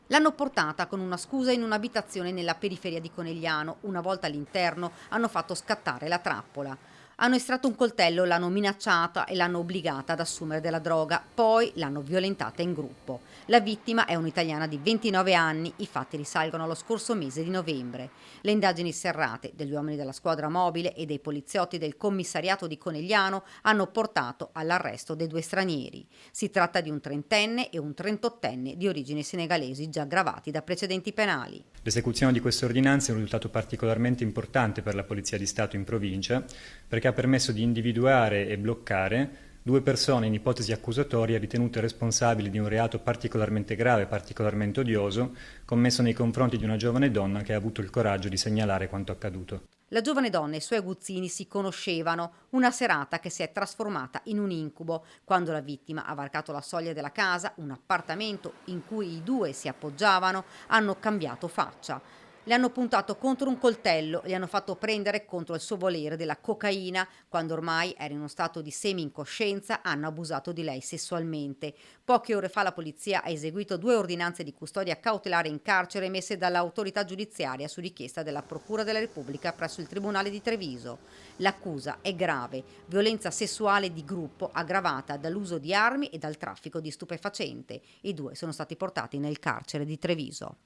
L'hanno portata con una scusa in un'abitazione nella periferia di Conegliano. Una volta all'interno hanno fatto scattare la trappola. Hanno estratto un coltello, l'hanno minacciata e l'hanno obbligata ad assumere della droga, poi l'hanno violentata in gruppo. La vittima è un'italiana di 29 anni, i fatti risalgono allo scorso mese di novembre. Le indagini serrate degli uomini della squadra mobile e dei poliziotti del commissariato di Conegliano hanno portato all'arresto dei due stranieri. Si tratta di un trentenne e un trentottenne di origini senegalesi già aggravati da precedenti penali. L'esecuzione di queste ordinanze è un risultato particolarmente importante per la Polizia di Stato in provincia, perché ha permesso di individuare e bloccare due persone in ipotesi accusatoria ritenute responsabili di un reato particolarmente grave e particolarmente odioso commesso nei confronti di una giovane donna che ha avuto il coraggio di segnalare quanto accaduto. La giovane donna e i suoi aguzzini si conoscevano, una serata che si è trasformata in un incubo quando la vittima ha varcato la soglia della casa, un appartamento in cui i due si appoggiavano, hanno cambiato faccia. Le hanno puntato contro un coltello e gli hanno fatto prendere contro il suo volere della cocaina. Quando ormai era in uno stato di semi-incoscienza, hanno abusato di lei sessualmente. Poche ore fa la polizia ha eseguito 2 ordinanze di custodia cautelare in carcere emesse dall'autorità giudiziaria su richiesta della Procura della Repubblica presso il Tribunale di Treviso. L'accusa è grave: violenza sessuale di gruppo aggravata dall'uso di armi e dal traffico di stupefacente. I due sono stati portati nel carcere di Treviso.